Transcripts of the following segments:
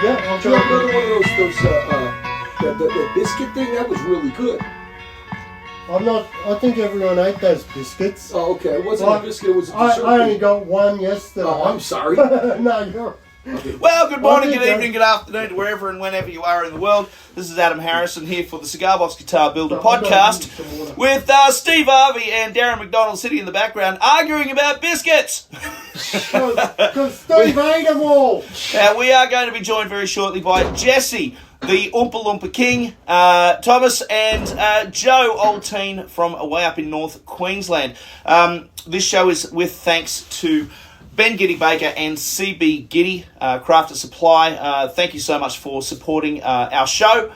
Yeah, I'll try Another one of the biscuit thing, that was really good. I think everyone ate those biscuits. Oh, okay. It wasn't a biscuit, it was a dessert. I only got one yesterday. Oh, I'm sorry. No, you're... Well, good morning, good evening, good afternoon to wherever and whenever you are in the world. This is Adam Harrison here for the Cigar Box Guitar Builder podcast with Steve Arvey and Darren McDonald sitting in the background arguing about biscuits. Because Steve ate them all. Now, we are going to be joined very shortly by Jesse, the Oompa Loompa King, Thomas and Joe Olteen from way up in North Queensland. This show is with thanks to Ben Giddy Baker and CBG Craft Supply. Thank you so much for supporting our show.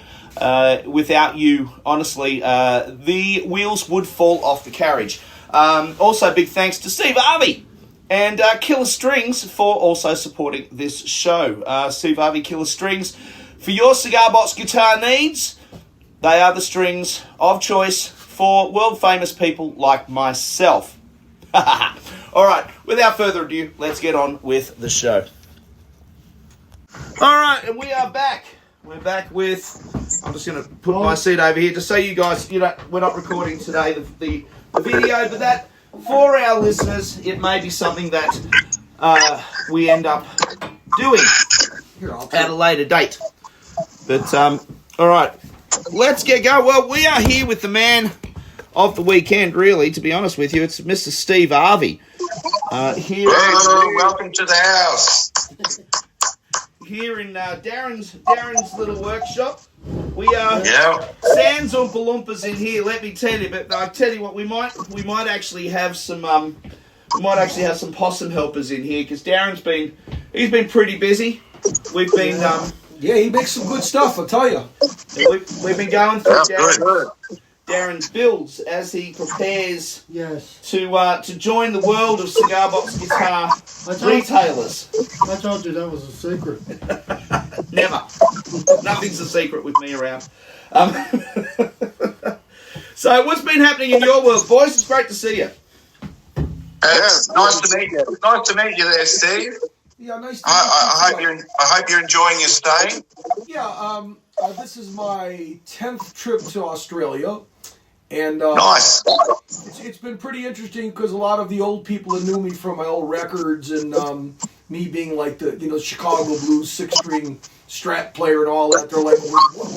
Without you, honestly, the wheels would fall off the carriage. Also, big thanks to Steve Arvey and Killer Strings for also supporting this show. Steve Arvey, Killer Strings, for your cigar box guitar needs. They are the strings of choice for world famous people like myself. All right, without further ado, let's get on with the show. All right, and we are back. We're back with... I'm just going to put my seat over here just so you guys... we're not recording today the video, but that, for our listeners, it may be something that we end up doing at a later date. But, all right, let's get going. Well, we are here with the man of the weekend, really, to be honest with you. It's Mr. Steve Arvey. Welcome to the house. Here in Darren's little workshop. We are sans Oompa Loompas in here, let me tell you. But I tell you what, we might actually have some possum helpers in here because Darren's been pretty busy. We've been he makes some good stuff, I'll tell you. We've been going through Darren's builds as he prepares to join the world of cigar box guitar retailers. I told you that was a secret. Never. Nothing's a secret with me around. So what's been happening in your world, boys? It's great to see you. It's nice to meet you. Nice to meet you there, Steve. Yeah, nice to meet you. I hope you're enjoying your stay. Yeah, this is my 10th trip to Australia. And nice. It's been pretty interesting because a lot of the old people that knew me from my old records and me being like the Chicago Blues 6-string Strat player and all that, they're like,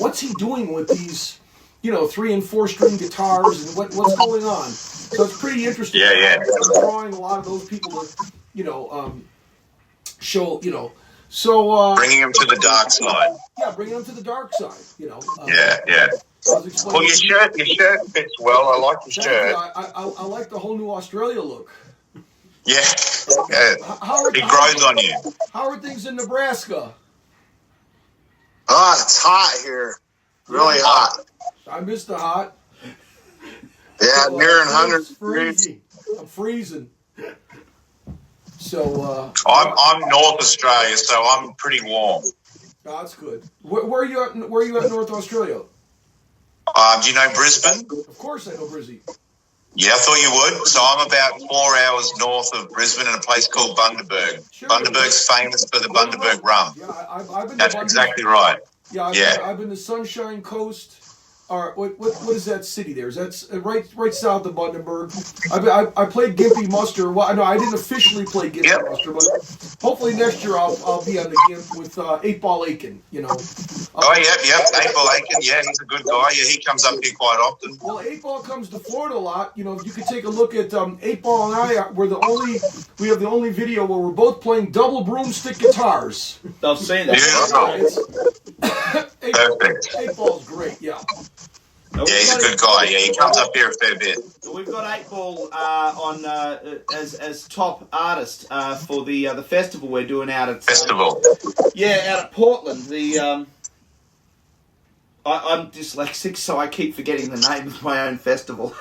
what's he doing with these 3- and 4-string guitars and what's going on? So it's pretty interesting. Yeah. I'm drawing a lot of those people to show so bringing them to the dark side. Yeah, bringing them to the dark side. Yeah. Well, your shirt fits well. I like your shirt. I like the whole new Australia look. Yeah. It grows on you. How are things in Nebraska? Oh, it's hot here. Really hot. I miss the hot. Yeah, near 100 degrees. I'm freezing. So I'm North Australia, so I'm pretty warm. That's good. Where are you at? Where are you at in North Australia? Do you know Brisbane? Of course I know Brisbane. Yeah, I thought you would. So I'm about 4 hours north of Brisbane in a place called Bundaberg. Sure. Bundaberg's famous for the Bundaberg rum. Yeah, I've been. That's exactly right. Yeah, I've been to Sunshine Coast. Or what is that city there? That's right south of Bundaberg. I played Gimpy Muster. Well, no, I didn't officially play Gimpy Muster, but hopefully next year I'll be on the Gimp with 8-Ball Aiken. Oh, yep, 8-Ball Aiken. Yeah, he's a good guy. Yeah, he comes up here quite often. Well, 8-Ball comes to Florida a lot. You could take a look at 8-Ball and I. We have the only video where we're both playing double broomstick guitars. I've seen that. Perfect. 8-Ball's great. Yeah. Yeah, he's a good guy. Yeah, he comes up here a fair bit. We've got 8-Ball on as top artist for the festival we're doing out at festival. Out at Portland. I'm dyslexic, so I keep forgetting the name of my own festival.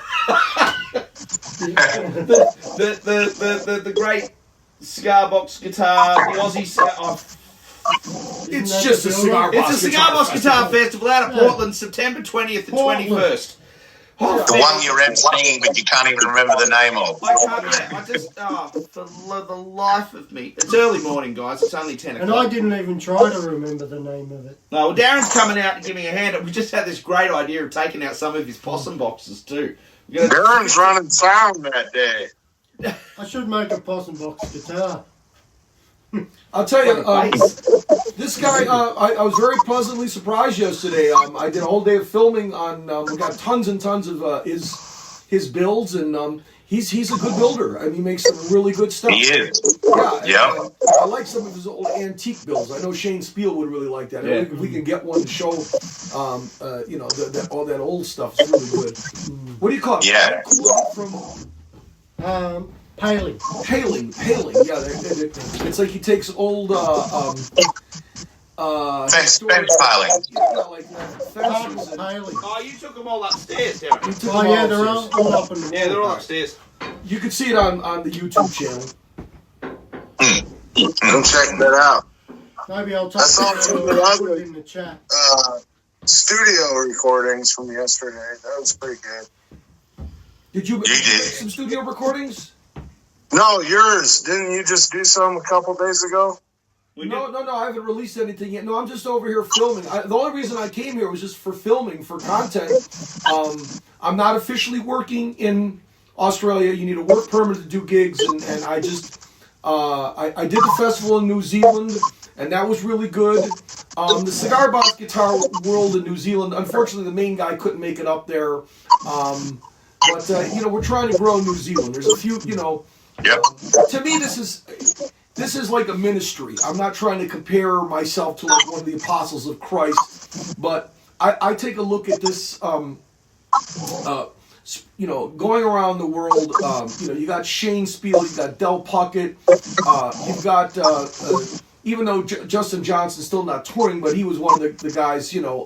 the great cigar box guitar, the Aussie cigar. It's just a cigar box. It's a cigar box guitar festival out of Portland, September 20th and 21st. The one you're emceeing, but you can't even remember the name of. I can't. Yeah, I just. For the life of me, it's early morning, guys. It's only 10 o'clock. And I didn't even try to remember the name of it. No, well, Darren's coming out and giving a hand up. We just had this great idea of taking out some of his possum boxes too. Darren's running sound that day. I should make a possum box guitar. I'll tell you, this guy, I was very pleasantly surprised yesterday. I did a whole day of filming on, we got tons and tons of his builds, and he's a good builder. I mean, he makes some really good stuff. He is. Yeah. I like some of his old antique builds. I know Shane Spiel would really like that. Yeah. If we can get one to show, all that old stuff is really good. What do you call it? Yeah. Paling. Paling, yeah. It's like he takes old, Fence piling. Yeah, like fences and Paling. Oh, you took them all upstairs, Darren. he took Oh, them yeah, all they're upstairs. all up in the Yeah, they're all upstairs. You can see it on the YouTube channel. Come check that out. Maybe I'll talk That's all to from you the other- in the chat. Studio recordings from yesterday. That was pretty good. Did you did. make some studio recordings? No, yours. Didn't you just do some a couple days ago? No, I haven't released anything yet. No, I'm just over here filming. The only reason I came here was just for filming, for content. I'm not officially working in Australia. You need a work permit to do gigs, and I just I did the festival in New Zealand, and that was really good. The Cigar Box Guitar World in New Zealand, unfortunately, the main guy couldn't make it up there. But we're trying to grow New Zealand. There's a few, Yep. To me, this is like a ministry. I'm not trying to compare myself to like one of the apostles of Christ, but I take a look at this, going around the world. You got Shane Spiel, you got Del Puckett, you've got even though Justin Johnson's still not touring, but he was one of the guys. JP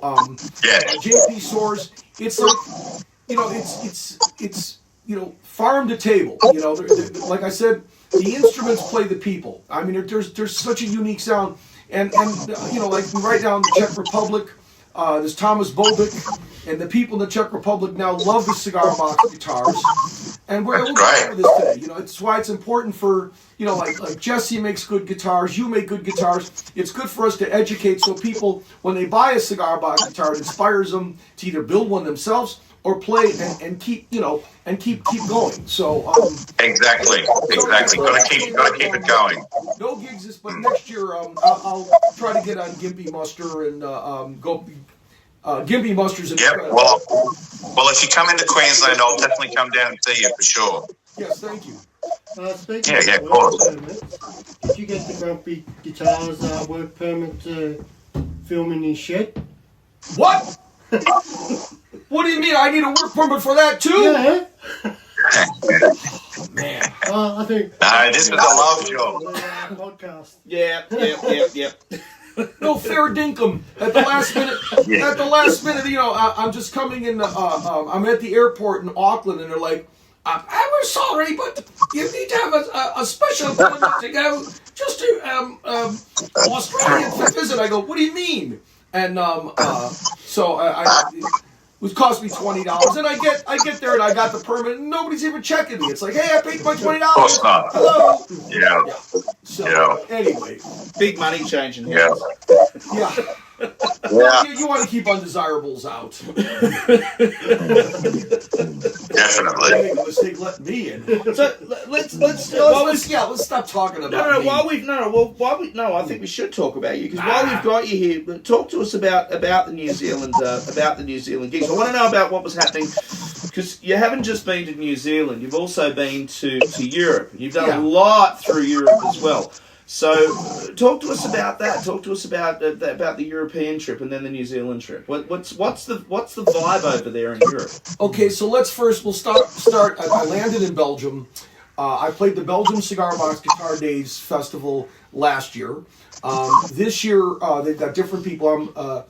Soares. It's like it's farm to table. Like I said, the instruments play the people. I mean, there's such a unique sound, and like right now in the Czech Republic, there's Thomas Bobik, and the people in the Czech Republic now love the Cigar Box guitars, and we'll go over this today. It's why it's important for like Jesse makes good guitars, you make good guitars. It's good for us to educate so people, when they buy a Cigar Box guitar, it inspires them to either build one themselves or play and keep keep going. So Exactly. Got to keep it going. no gigs but next year I'll try to get on Gimpy Muster and go Gimpy Musters. Yep. Well, if you come into Queensland, I'll definitely come down and see you for sure. Yes, thank you. Speaking Yeah, of of work course. permits, did you get the Grumpy Guitars work permit to film in his shed? What? What do you mean? I need a work permit for that too? Yeah. Man. I think. No, this was a love job. The podcast. Yeah. No fair dinkum. At the last minute, I'm just coming in. I'm at the airport in Auckland, and they're like, "I'm sorry, but you need to have a special permit to go just to Australia to visit." I go, "What do you mean?" And so it cost me $20, and I get there and I got the permit, and nobody's even checking me. It's like, hey, I paid my $20. Of course not. Hello. Yeah. So anyway, Big money changing. Yeah. yeah. Yeah. You want to keep undesirables out. Definitely. Make a mistake, let me in. So let's Let's stop talking about me. I think we should talk about you, because while we've got you here, talk to us about the New Zealand gigs. I want to know about what was happening, because you haven't just been to New Zealand, you've also been to Europe. You've done a lot through Europe as well. So talk to us about that. Talk to us about the European trip and then the New Zealand trip. What's the vibe over there in Europe? Okay, so we'll start. I landed in Belgium. I played the Belgium Cigar Box Guitar Days Festival last year. This year they've got different people.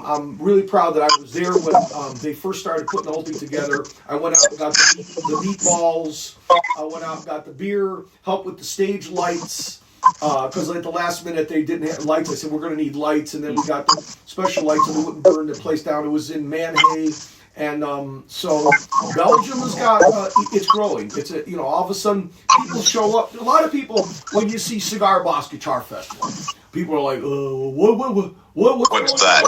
I'm really proud that I was there when they first started putting the whole thing together. I went out and got the meatballs. I went out and got the beer. Helped with the stage lights. Because at the last minute they didn't have lights. I said we're going to need lights, and then we got the special lights, and we wouldn't burn the place down. It was in Manhay, And so Belgium has got, it's growing. It's all of a sudden people show up. A lot of people, when you see Cigar Boss Guitar Festival, people are like, What's that?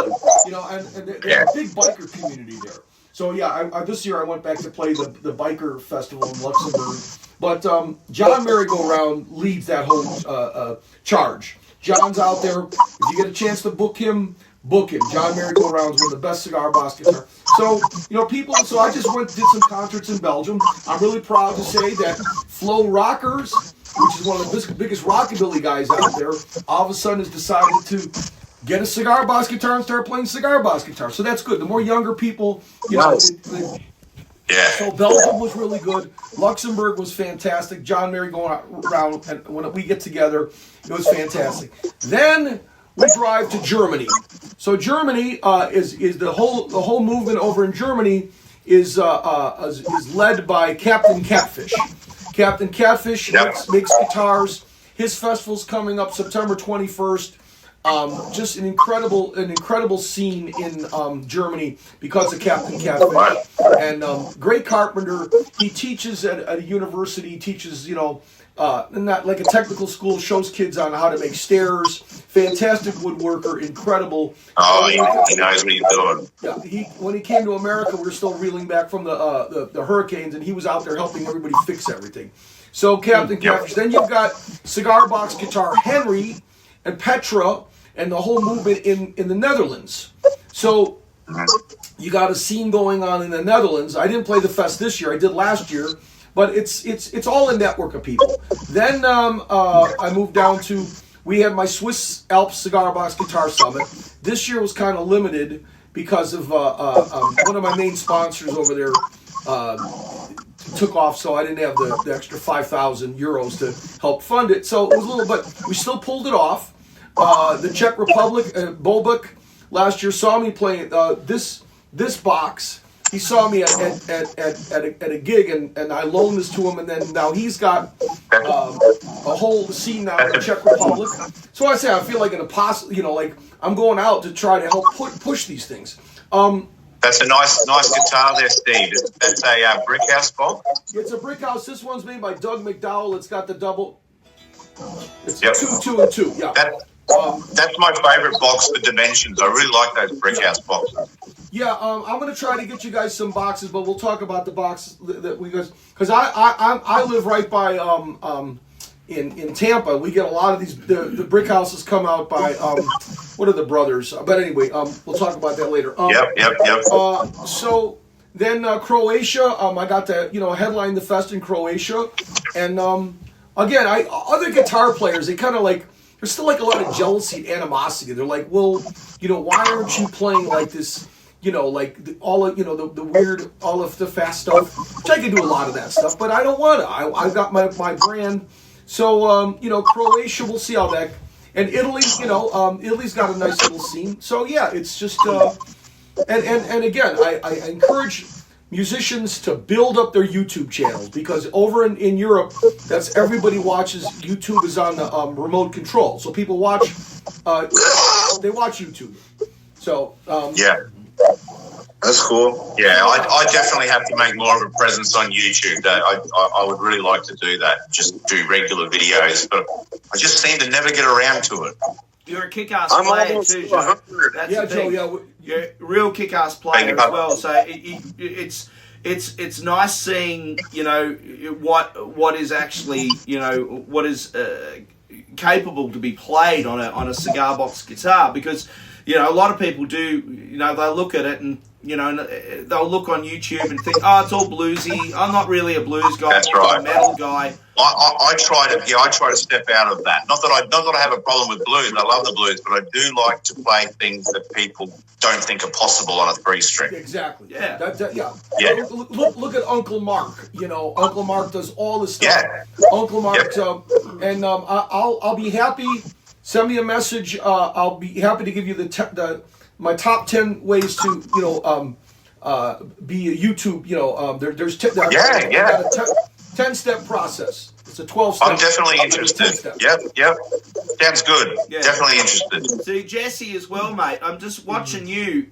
And there's a big biker community there. So yeah, this year I went back to play the biker festival in Luxembourg. But John Merry-Go-Round leads that whole charge. John's out there. If you get a chance to book him. John Merry-Go-Round's one of the best Cigar Boss guitar. So, people, so I just did some concerts in Belgium. I'm really proud to say that Flo Rockers, which is one of the biggest rockabilly guys out there, all of a sudden has decided to get a Cigar Boss guitar and start playing Cigar Boss guitar. So that's good. The more younger people, So Belgium was really good. Luxembourg was fantastic. John Merry-Go-Round, and when we get together, it was fantastic. Then we drive to Germany. So Germany is the whole movement over in Germany is led by Captain Catfish. Captain Catfish makes guitars. His festival's coming up September 21st. Just an incredible scene in Germany because of Captain Catfish. And great carpenter. He teaches at a university. He teaches not like a technical school, shows kids on how to make stairs. Fantastic woodworker, incredible. Oh, he knows what he's doing. Yeah, when he came to America, we were still reeling back from the hurricanes, and he was out there helping everybody fix everything. So Captain Catfish. Then you've got Cigar Box Guitar Henry and Petra and the whole movement in the Netherlands. So you got a scene going on in the Netherlands. I didn't play the fest this year. I did last year. But it's all a network of people. Then I moved down to, we had my Swiss Alps Cigar Box Guitar Summit. This year was kind of limited because of one of my main sponsors over there took off, so I didn't have the extra 5,000 euros to help fund it. So it was a little, but we still pulled it off. The Czech Republic, Bobek, last year saw me playing this box. He saw me at a gig, and I loaned this to him, and then now he's got a whole scene now in the Czech Republic. So I say I feel like an apostle, like I'm going out to try to help push these things. That's a nice guitar there, Steve. That's a brick house box. It's a brick house. This one's made by Doug McDowell. It's got the double. It's 2, 2, and 2. Yeah. That's my favorite box for dimensions. I really like those brick house boxes. Yeah, I'm going to try to get you guys some boxes, but we'll talk about the box that we guys, because I live right by in Tampa. We get a lot of these. The brick houses come out by what are the brothers? But anyway, we'll talk about that later. Yep. So then Croatia, I got to headline the fest in Croatia, and again, other guitar players, they kind of like. There's still like a lot of jealousy and animosity. They're like, well, why aren't you playing like this? Like all of the weird, all of the fast stuff. Which I can do a lot of that stuff, but I don't want to. I've got my brand. So Croatia, we'll see how that. And Italy, Italy's got a nice little scene. So yeah, it's just and again, I encourage musicians to build up their YouTube channels, because over in Europe, that's everybody watches. YouTube is on the remote control, so people watch. They watch YouTube. So that's cool. Yeah, I definitely have to make more of a presence on YouTube. I would really like to do that. Just do regular videos, but I just seem to never get around to it. You're a kick-ass player too, Joe. That's the thing. Joe. Yeah, you're a real kick-ass player as well. So it's nice seeing what is actually what is capable to be played on a cigar box guitar, because a lot of people do they look at it and they'll look on YouTube and think, oh, it's all bluesy. I'm not really a blues guy. That's right. I'm a metal guy. I try to step out of that. Not that I have a problem with blues. I love the blues, but I do like to play things that people don't think are possible on a 3-string. Exactly. Yeah. Yeah. Look at Uncle Mark. Uncle Mark does all this stuff. Yeah. Uncle Mark. And I'll be happy. Send me a message. I'll be happy to give you my top 10 ways to be a YouTube. There's 10-step process. It's a 12-step. I'm definitely interested. Yep. Sounds good. Yeah. Definitely interested. See, Jesse as well, mate. I'm just watching you.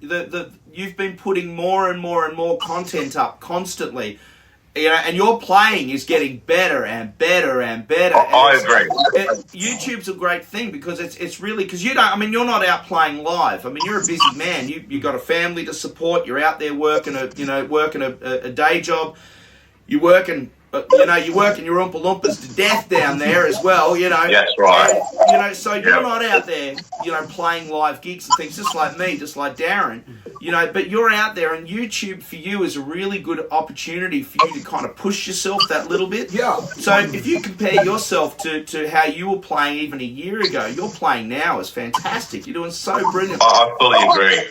You've been putting more and more and more content up constantly. And your playing is getting better and better and better. I agree. YouTube's a great thing because it's really, because you're not out playing live. I mean, you're a busy man. You got a family to support. You're out there working a day job. You're working your Oompa Loompas to death down there as well. That's right. And, so you're not out there, playing live gigs and things, just like me, just like Darren. But you're out there, and YouTube for you is a really good opportunity for you to kind of push yourself that little bit. Yeah. So if you compare yourself to how you were playing even a year ago, your playing now is fantastic. You're doing so brilliant. I fully agree.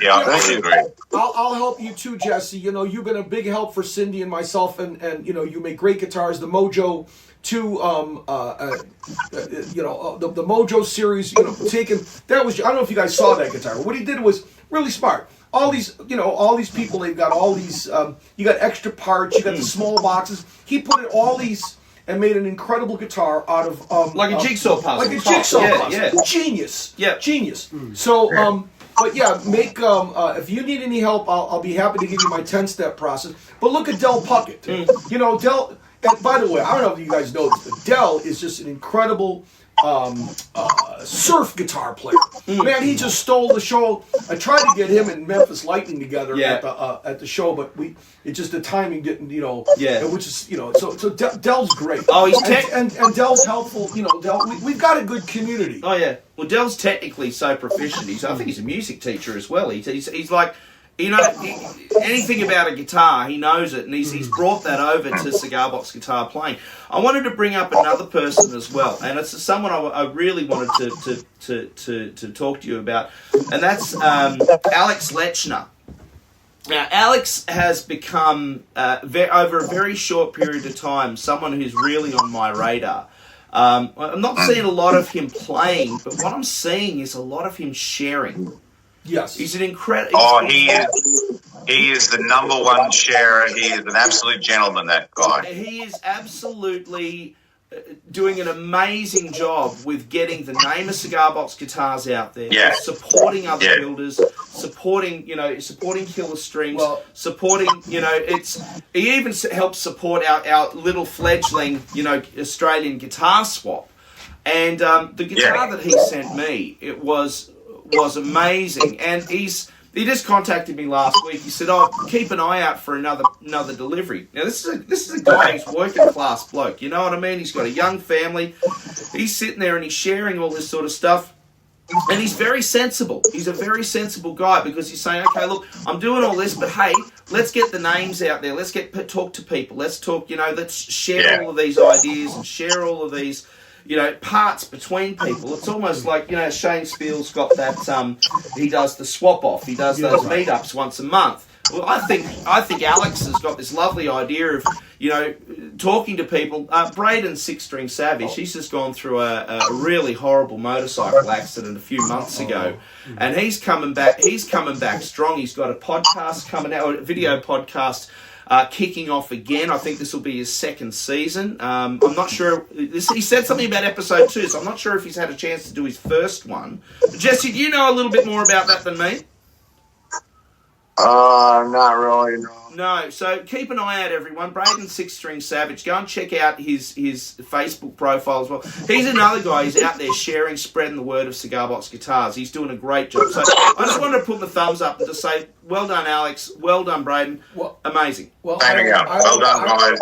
Yeah, I fully agree. I'll help you too, Jesse. You've been a big help for Cindy and myself, and you make great guitars. The Mojo 2, the Mojo series, that was, I don't know if you guys saw that guitar. What he did was really smart. All these people, they've got all these, you got extra parts, you got the small boxes. He put all these and made an incredible guitar out of like a jigsaw puzzle. Like a jigsaw puzzle. Yeah. Genius. Yeah. Genius. So, but yeah, if you need any help, I'll be happy to give you my 10-step process. But look at Del Puckett. Del, and by the way, I don't know if you guys know this, but Del is just an incredible surf guitar player. Man, he just stole the show. I tried to get him and Memphis Lightning together at the show, but the timing didn't, which is, so Del's great. Oh, he's and Del's helpful. Del, we've got a good community. Oh yeah. Well, Del's technically so proficient. I think he's a music teacher as well. He's like, anything about a guitar, he knows it, and he's brought that over to Cigar Box guitar playing. I wanted to bring up another person as well, and it's someone I really wanted to talk to you about, and that's Alex Lechner. Now, Alex has become, over a very short period of time, someone who's really on my radar. I'm not seeing a lot of him playing, but what I'm seeing is a lot of him sharing. Yes. He's an incredible... Oh, he is the number one sharer. He is an absolute gentleman, that guy. He is absolutely doing an amazing job with getting the name of Cigar Box guitars out there, supporting other builders, supporting Killer Strings, supporting, he even helps support our little fledgling, Australian guitar swap. And the guitar that he sent me, it was amazing, and he just contacted me last week. He said, keep an eye out for another delivery. Now this is a guy who's working class bloke, you know what I mean? He's got a young family, he's sitting there and he's sharing all this sort of stuff, and he's very sensible. He's a very sensible guy, because he's saying, okay, look, I'm doing all this, but hey, let's get the names out there, let's talk to people, let's talk, let's share all of these ideas and share all of these parts between people. It's almost like, Shane Spiel's got that, he does the swap off, he does those meetups once a month. Well, I think Alex has got this lovely idea of, talking to people. Braden 6-String Savage, he's just gone through a really horrible motorcycle accident a few months ago, and he's coming back strong. He's got a podcast coming out, a video podcast, kicking off again. I think this will be his second season. I'm not sure. He said something about episode 2, so I'm not sure if he's had a chance to do his first one. Jesse, do you know a little bit more about that than me? Not really, no. No, so keep an eye out, everyone. Braden 6-String Savage. Go and check out his Facebook profile as well. He's another guy who's out there sharing, spreading the word of Cigar Box guitars. He's doing a great job. So I just wanted to put the thumbs up and just say, well done, Alex. Well done, Braden. Amazing. Well done, guys.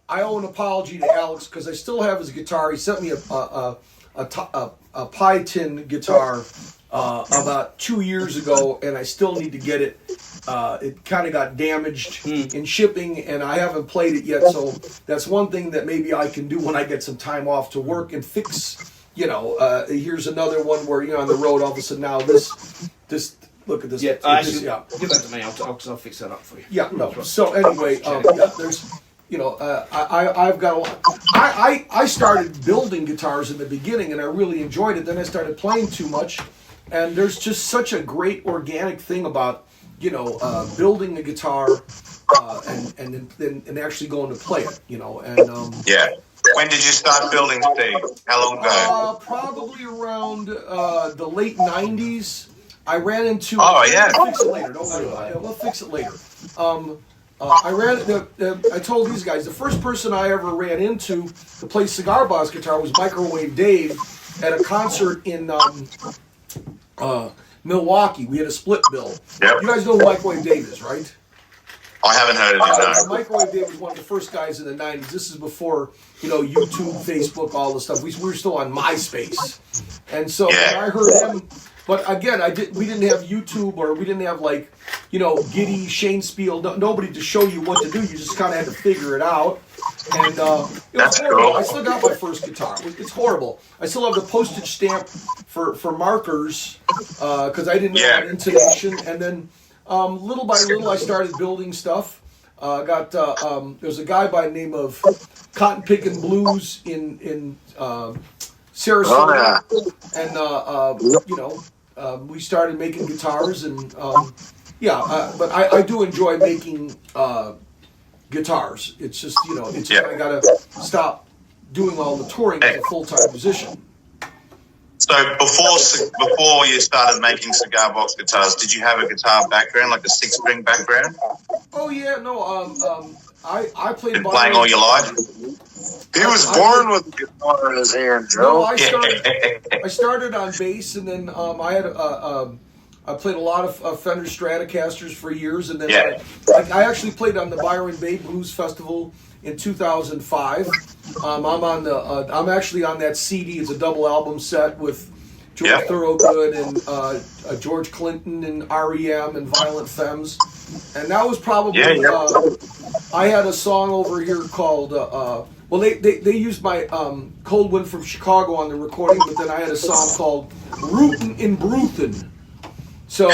I owe an apology to Alex, because I still have his guitar. He sent me a pie tin guitar about 2 years ago, and I still need to get it. It kind of got damaged in shipping, and I haven't played it yet, so that's one thing that maybe I can do when I get some time off to work and fix. Here's another one where, on the road, all of a sudden now this look at this. Yeah, give that to me. I'll fix that up for you. Yeah, no. So anyway, there's, I've got a lot. I started building guitars in the beginning, and I really enjoyed it. Then I started playing too much, and there's just such a great organic thing about, building a guitar and actually going to play it, and When did you start building, Steve? How long ago? Probably around the late 90s. I ran into... Oh, yeah. We'll fix it later. Don't worry about it. We'll fix it later. I told these guys, the first person I ever ran into to play cigar box guitar was Microwave Dave at a concert in Milwaukee. We had a split bill. Yep. You guys know who Microwave Dave is, right? I haven't heard of it, no. Microwave Dave was one of the first guys in the 90s. This is before, YouTube, Facebook, all the stuff. We were still on MySpace. And so when I heard him, but again, we didn't have YouTube, or we didn't have Giddy, Shane Spiel, nobody to show you what to do. You just kind of had to figure it out. And it was horrible. Cool. I still got my first guitar. It's horrible. I still have the postage stamp for markers because I didn't know that intonation. And then little by little, I started building stuff. There's a guy by the name of Cotton Pickin' Blues in Sarasota, and we started making guitars, and but I do enjoy making guitars. It's just I gotta stop doing all the touring as a full-time position. So before you started making cigar box guitars, did you have a guitar background, like a six-string background? Oh yeah, no. I played. Been playing all your life? He was born with a guitar in his hand, Joe. No, I started on bass, and then I played a lot of Fender Stratocasters for years, and then I actually played on the Byron Bay Blues Festival in 2005. I'm actually on that CD. It's a double album set with George Thorogood and George Clinton and REM and Violent Femmes, and that was probably I had a song over here called they used my Cold Wind from Chicago on the recording, but then I had a song called Rootin' in Bruthin'. So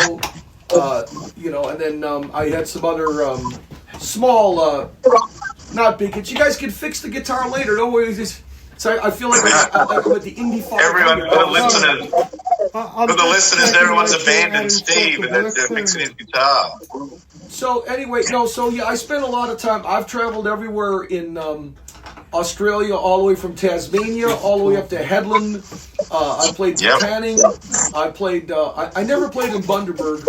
and then I had some other small not big hits. You guys can fix the guitar later. Don't worry. So I feel like I'm at the Indie 500. Everyone, for the listeners, everyone's abandoned Steve and they're fixing his guitar. So anyway, I spent a lot of time. I've traveled everywhere in Australia, all the way from Tasmania, all the way up to Headland. I played Tanning. I played. I never played in Bundaberg.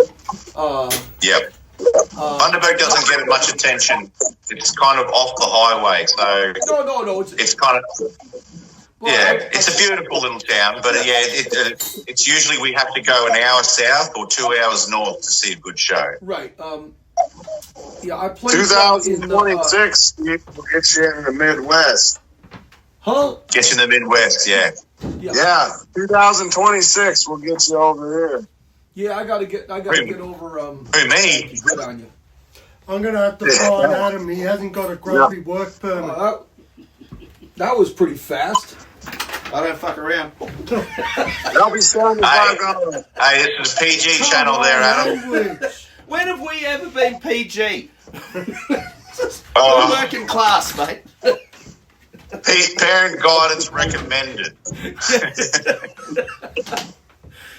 Bundaberg doesn't get much attention. It's kind of off the highway, so no. It's kind of it's a beautiful little town, but it's usually we have to go an hour south or 2 hours north to see a good show. Right. I played 2026 will get you in the Midwest. Huh? Get you in the Midwest, yeah. 2026 will get you over here. Yeah, I gotta get over. Who, me? Good on you. I'm gonna have to find Adam. He hasn't got a grumpy work permit. That was pretty fast. I don't fuck around. They'll be $75. Hey, this is PG channel there, Adam. When have we ever been PG? We're working class, mate. Parent guidance recommended.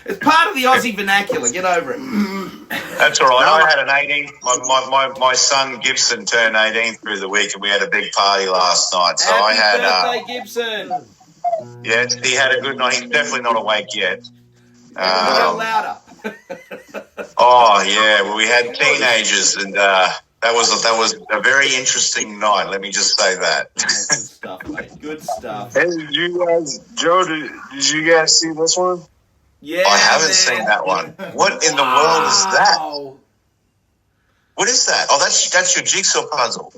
It's part of the Aussie vernacular. Get over it. That's all right. I had an 18. My son Gibson turned 18 through the week, and we had a big party last night. So Happy birthday, Gibson. Yeah, he had a good night. He's definitely not awake yet. A little louder. Well, we had teenagers, and that was a very interesting night. Let me just say that. Good stuff, mate. Good stuff. Hey, did you guys, Joe? Did you guys see this one? Yeah, I haven't seen that one. What in the world is that? What is that? Oh, that's your jigsaw puzzle.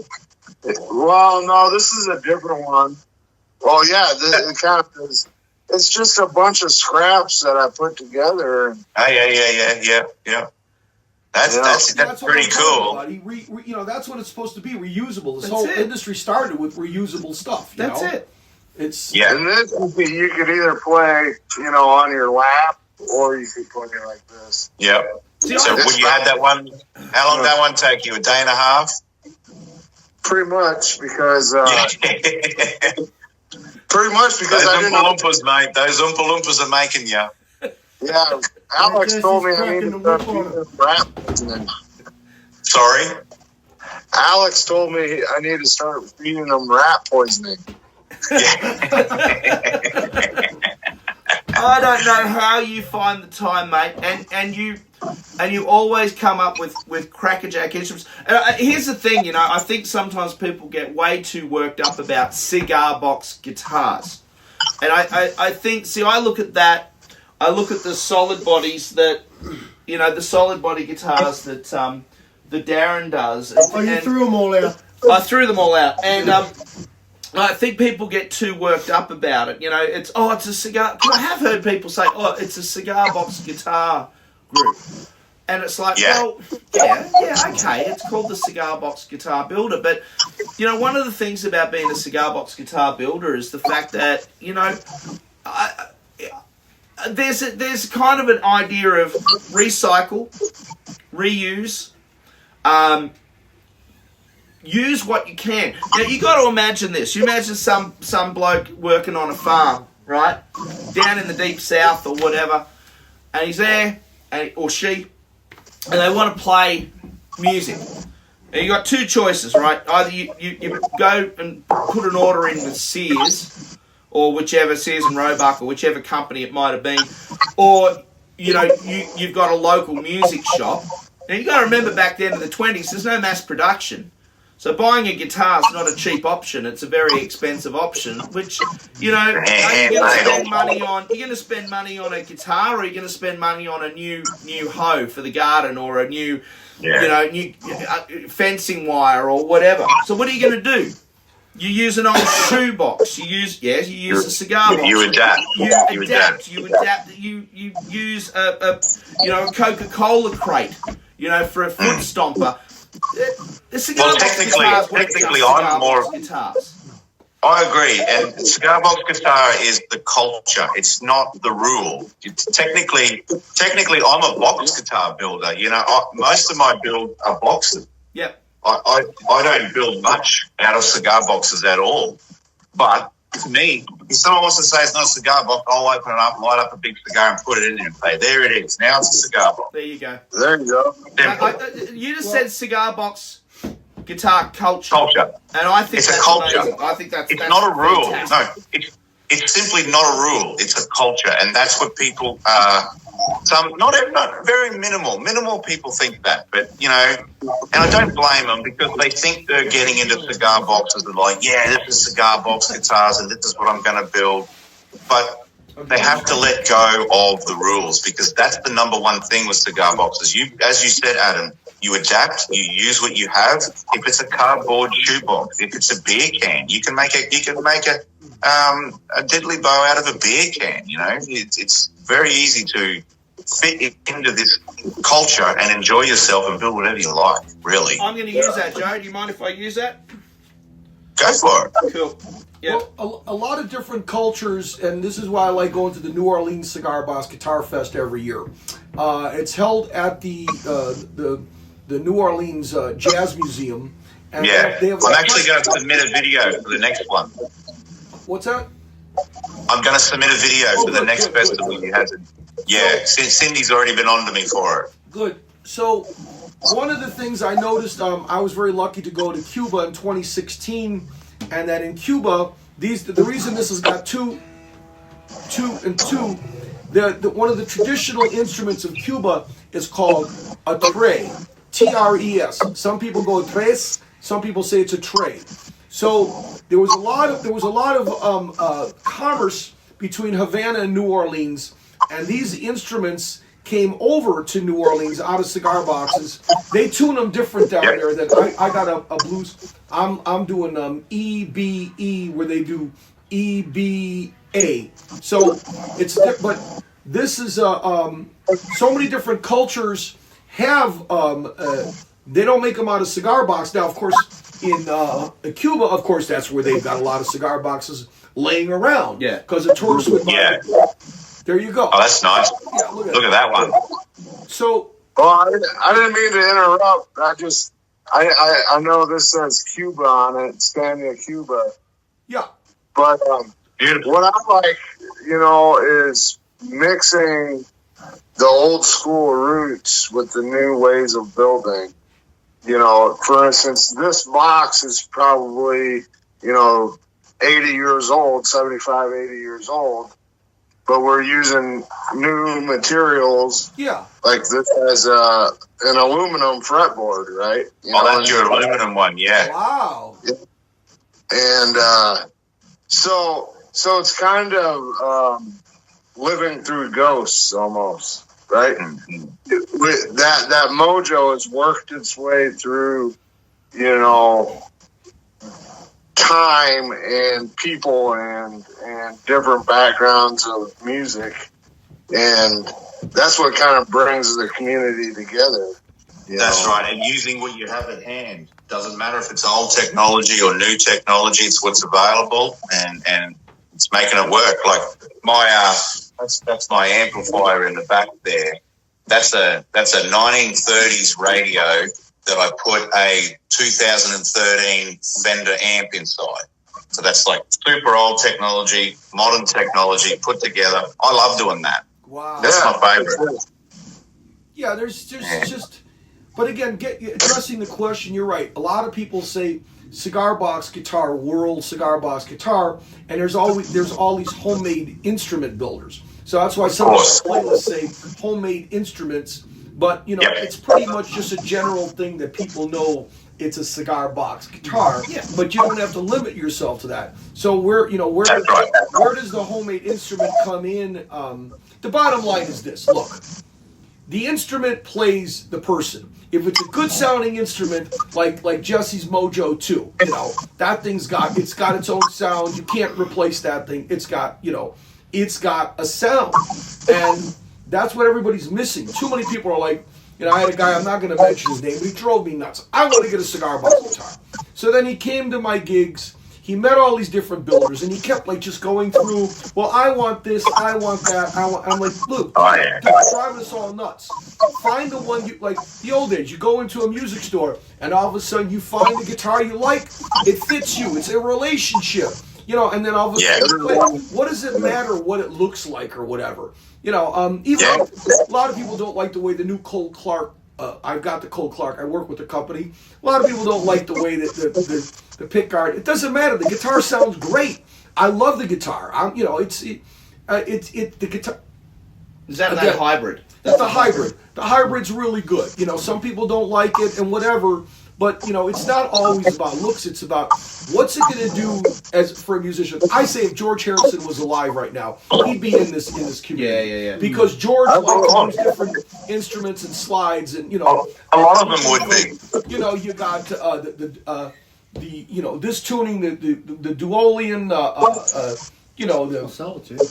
Well, no, this is a different one. Well, yeah, it kind of is. It's just a bunch of scraps that I put together. Oh, yeah. That's pretty cool. That's what it's supposed to be, reusable. This whole industry started with reusable stuff. That's it. It's And this you could either play, on your lap, or you could play it like this. Yep. So when you had that one, how long did that one take you? A day and a half? Pretty much, because those I didn't Oompa Loompas, mate. Those Oompa Loompas are making you. Yeah, Alex told me I needed to start feeding rat poisoning. Sorry? Alex told me I need to start feeding them rat poisoning. I don't know how you find the time, mate, and you always come up with crackerjack instruments. Here's the thing, you know, I think sometimes people get way too worked up about cigar box guitars, and I think, see, I look at that, I look at the solid bodies that, you know, the solid body guitars that the Darren does. You threw them all out. I threw them all out, and I think people get too worked up about it. You know, it's a cigar. I have heard people say, it's a cigar box guitar group, and it's like, well, yeah, okay, it's called the Cigar Box Guitar Builder, but you know, one of the things about being a cigar box guitar builder is the fact that, you know, there's kind of an idea of recycle, reuse. Use what you can. Now, you got to imagine this. You imagine some bloke working on a farm, right, down in the deep south or whatever, and he's there, or she, and they want to play music. And you got two choices, right? Either you go and put an order in with Sears, or whichever, Sears and Roebuck, or whichever company it might have been, or you know, you've got a local music shop. Now, you got to remember, back then in the 20s, there's no mass production. So buying a guitar is not a cheap option. It's a very expensive option, which, you know, you're going to spend money on. You're going to spend money on a guitar, or you're going to spend money on a new hoe for the garden, or a new, you know, new fencing wire or whatever. So what are you going to do? You use an old shoebox. You use a cigar box. You adapt. You adapt. You use a Coca-Cola crate, you know, for a foot stomper. Technically, I'm more. Guitars. I agree, and cigar box guitar is the culture. It's not the rule. Technically, I'm a box guitar builder. You know, most of my build are boxes. Yep. I don't build much out of cigar boxes at all. But to me, if someone wants to say it's not a cigar box, I'll open it up, light up a big cigar, and put it in there and say, there it is. Now it's a cigar box. There you go. There you go. You just said cigar box guitar culture. And I think it's that's a culture. Amazing. I think that's not a rule. Fantastic. No, it's simply not a rule. It's a culture, and that's what people. Not very minimal people think that, but you know, and I don't blame them, because they think they're getting into cigar boxes and like, yeah, this is cigar box guitars and this is what I'm going to build, but they have to let go of the rules, because that's the number one thing with cigar boxes. As you said, Adam, you adapt, you use what you have. If it's a cardboard shoebox, if it's a beer can, you can make a diddly bow out of a beer can. You know, it's very easy to fit into this culture and enjoy yourself and build whatever you like, really. I'm going to use that, Joe. Do you mind if I use that? Go for it. Cool. Yeah. Well, a lot of different cultures, and this is why I like going to the New Orleans Cigar Box Guitar Fest every year. It's held at the New Orleans Jazz Museum. And they have I'm actually going to submit a video for the next one. What's that? I'm going to submit a video for the next festival you had. Yeah, Cindy's already been on to me for it. Good. So, one of the things I noticed, I was very lucky to go to Cuba in 2016, and that in Cuba, the reason this has got two, one of the traditional instruments of Cuba is called a tre, Tres. Some people go tres, some people say it's a tre. So there was a lot of commerce between Havana and New Orleans, and these instruments came over to New Orleans out of cigar boxes. They tune them different down there. That I got a blues. I'm doing E B E, where they do E B A. So it's but this is so many different cultures have they don't make them out of cigar box. Now, of course, in Cuba, of course, that's where they've got a lot of cigar boxes laying around. Yeah, because the tourists would buy. Yeah. There you go. Oh, that's nice. Yeah, look at that one. So, I didn't mean to interrupt. I know this says Cuba on it, Spania, Cuba. Yeah. But Beautiful. what I like, is mixing the old school roots with the new ways of building. For instance, this box is probably, 80 years old, 75, 80 years old, but we're using new materials. Yeah. Like this has an aluminum fretboard, right? That's your aluminum one, yeah. Wow. And so it's kind of living through ghosts almost, right? That mojo has worked its way through, time and people and different backgrounds of music, and that's what kind of brings the community together. That's right, and using what you have at hand. Doesn't matter if it's old technology or new technology, it's what's available, and it's making it work. Like that's my amplifier in the back there. That's a 1930s radio that I put a 2013 Fender amp inside. So that's like super old technology, modern technology put together. I love doing that. Wow. That's my favorite. Yeah, there's just, but again, addressing the question, you're right. A lot of people say cigar box guitar, world cigar box guitar, and there's all these homemade instrument builders. So that's why some of the playlists say homemade instruments, but it's pretty much just a general thing that people know it's a cigar box guitar. Yeah. But you don't have to limit yourself to that. So where does the homemade instrument come in? The bottom line is this: look, the instrument plays the person. If it's a good sounding instrument, like Jesse's Mojo 2, that thing's got its own sound. You can't replace that thing. It's got a sound, and that's what everybody's missing. Too many people are like, I had a guy, I'm not going to mention his name, but he drove me nuts. I want to get a cigar box guitar. So then he came to my gigs. He met all these different builders, and he kept just going through, well, I want this, I want that, I'm like, Luke, you're driving us all nuts. Find the one like the old days. You go into a music store, and all of a sudden you find the guitar you like. It fits you. It's a relationship. And then all of a sudden, what does it matter what it looks like or whatever? Even a lot of people don't like the way the new Cole Clark. I've got the Cole Clark. I work with the company. A lot of people don't like the way that the pick guard. It doesn't matter. The guitar sounds great. I love the guitar. The guitar. Is that hybrid? That's the hybrid. The hybrid's really good. Some people don't like it and whatever. But, it's not always about looks. It's about what's it going to do for a musician. I say if George Harrison was alive right now, he'd be in this community. Yeah. Because George likes to use different instruments and slides, and a lot of them would be. You got this tuning, the Duolian, Solitude.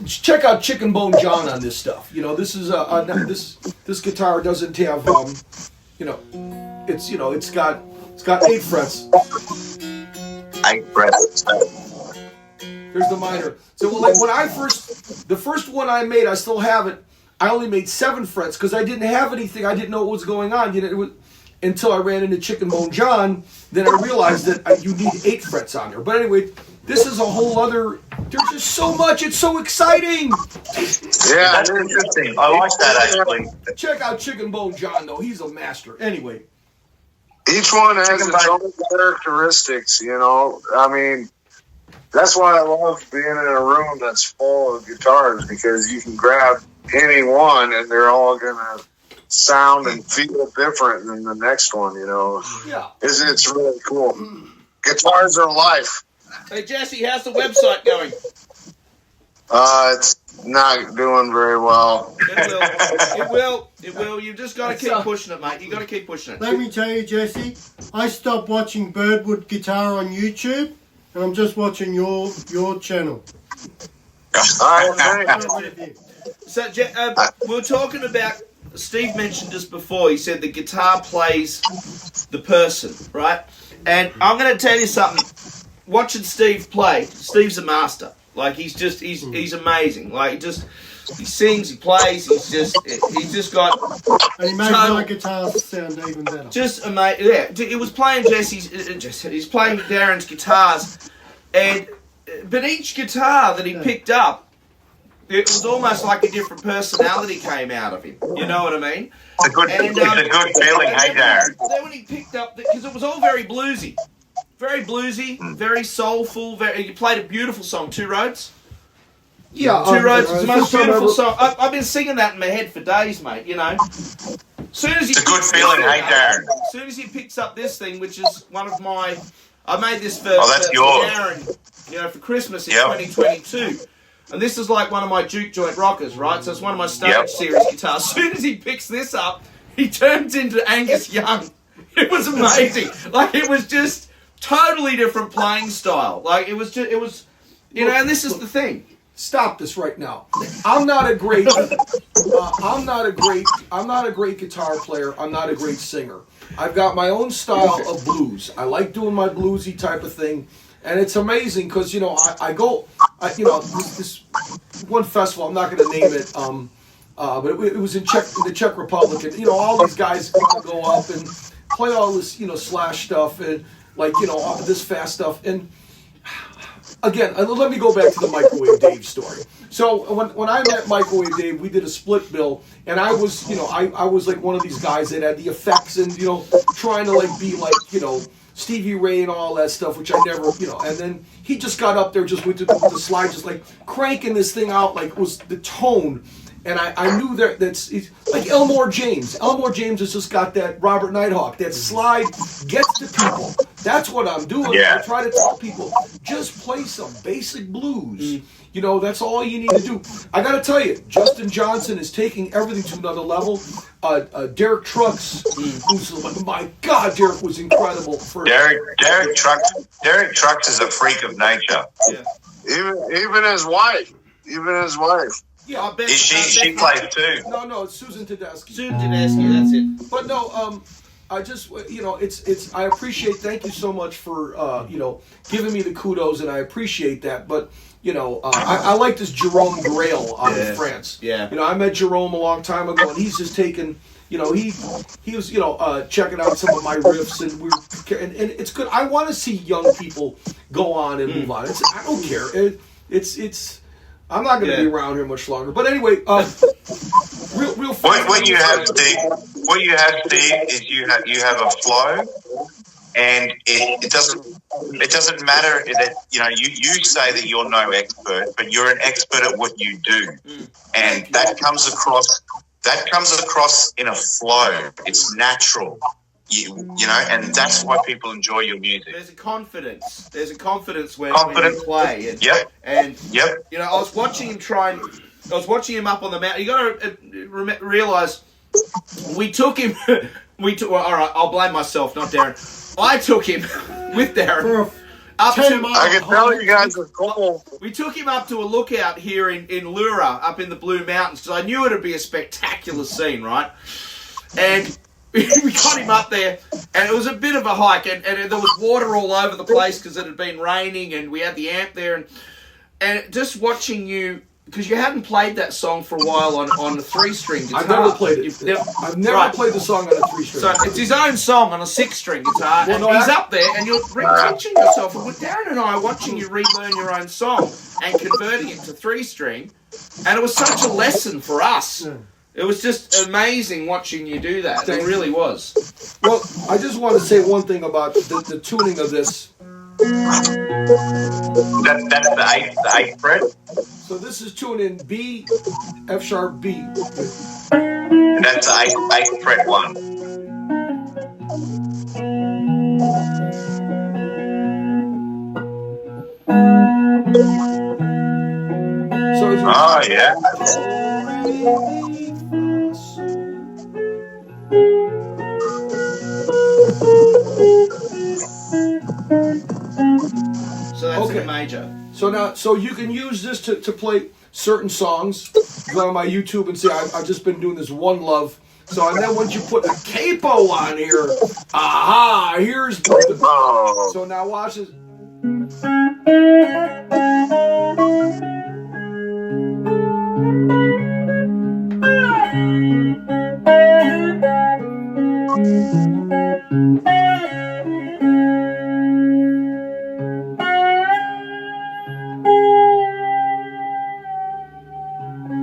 Check out Chicken Bone John on this stuff. This is this guitar doesn't have it's got 8 frets. 8 frets. Here's the minor. So when the first one I made, I still have it. I only made 7 frets because I didn't have anything. I didn't know what was going on. It was until I ran into Chicken Bone John. Then I realized that you need 8 frets on there. But anyway, this is a whole other. There's just so much. It's so exciting. Yeah, that's interesting. I like that actually. Check out Chicken Bone John, though. He's a master. Anyway. Each one has its own characteristics, I mean, that's why I love being in a room that's full of guitars, because you can grab any one and they're all going to sound and feel different than the next one, Yeah. It's really cool. Guitars are life. Hey, Jesse, how's the website going? It's not doing very well. It will. You just got to keep pushing it, mate. You got to keep pushing it. Let me tell you, Jesse, I stopped watching Birdwood Guitar on YouTube, and I'm just watching your channel. So, we were talking about, Steve mentioned just before, he said the guitar plays the person, right? And I'm going to tell you something. Watching Steve play, Steve's a master. Like, he's amazing. Like, he sings, he plays, he's just got. And he makes my guitar sound even better. Just amazing. Yeah, it was playing he's playing Darren's guitars, but each guitar that he picked up, it was almost like a different personality came out of him. You know what I mean? It's a good feeling, hey, Darren. Then when he picked up, because it was all very bluesy. Very bluesy, very soulful. You played a beautiful song, Two Roads. Yeah, Two Roads is the most first time beautiful ever- song. I've been singing that in my head for days, mate. You know. Soon as he It's a good picks feeling, this hey, thing Darren? up- As soon as he picks up this thing, which is one of my, I made this for, Oh, that's for yours. Darren, for Christmas in Yep. 2022. And this is like one of my Juke Joint rockers, right? So it's one of my stage series guitars. As soon as he picks this up, he turns into Angus Young. It was amazing. Like, it was just totally different playing style. Like, it was, and this is the thing. Stop this right now. I'm not a great guitar player. I'm not a great singer. I've got my own style of blues. I like doing my bluesy type of thing, and it's amazing because this one festival. I'm not going to name it. But it was in the Czech Republic, and all these guys go up and play all this slash stuff and this fast stuff and. Again, let me go back to the Microwave Dave story. So when I met Microwave Dave, we did a split bill, and I was I was like one of these guys that had the effects and trying to be like Stevie Ray and all that stuff, which I never And then he just got up there just with the slide, just like cranking this thing out like it was the tone. And I knew that's like Elmore James. Elmore James has just got that Robert Nighthawk. That slide gets to people. That's what I'm doing. Yeah. I try to tell people, just play some basic blues. That's all you need to do. I got to tell you, Justin Johnson is taking everything to another level. Derek Trucks, who's my God, Derek was incredible. Derek Trucks is a freak of nature. Yeah. Even his wife. Yeah, I bet She plays too. No, it's Susan Tedeschi. Susan Tedeschi, that's it. But no, I just it's I appreciate. Thank you so much for giving me the kudos, and I appreciate that. But I like this Jerome Grail out of France. Yeah. I met Jerome a long time ago, and he's just taken. He was checking out some of my riffs, and it's good. I want to see young people go on and move on. I don't care. It's. I'm not going to be around here much longer. But anyway, real fast. What you have, Steve, is you have a flow, and it doesn't matter that you say that you're no expert, but you're an expert at what you do, and that comes across in a flow. It's natural. And that's why people enjoy your music. There's a confidence. When you play. And I was watching him up on the mountain. You got to realize we took him. All right, I'll blame myself, not Darren. I took him with Darren up to. I can tell you guys are cool. We took him up to a lookout here in Lura, up in the Blue Mountains, because I knew it'd be a spectacular scene, right? And we got him up there, and it was a bit of a hike, and there was water all over the place because it had been raining, and we had the amp there, and just watching you, because you hadn't played that song for a while on a 3-string guitar. I've never played it. I've never played the song on a 3-string. So it's his own song on a 6-string guitar, and he's up there, and you're teaching yourself. And with Darren and I are watching you relearn your own song and converting it to 3-string, and it was such a lesson for us. It was just amazing watching you do that. It really was. Well, I just want to say one thing about the tuning of this. That's the eighth fret. So this is tuned in B, F sharp, B. That's the eighth fret one. So it's Oh yeah. So that's Okay. a major. So you can use this to play certain songs. Go on my YouTube and say I've just been doing this One Love. So and then once you put a capo on here, aha, here's the. Oh. So now watch this.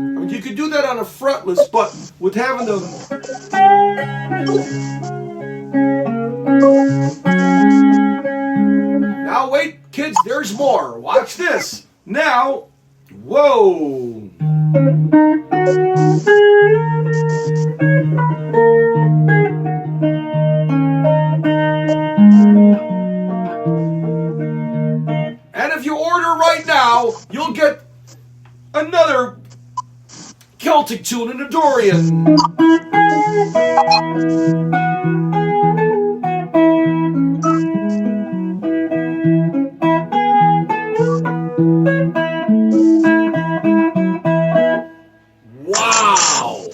I mean, you could do that on a fretless, but with having the kids, there's more. Watch this. Now, whoa. And if you order right now, you'll get another Celtic tune in a Dorian. Wow.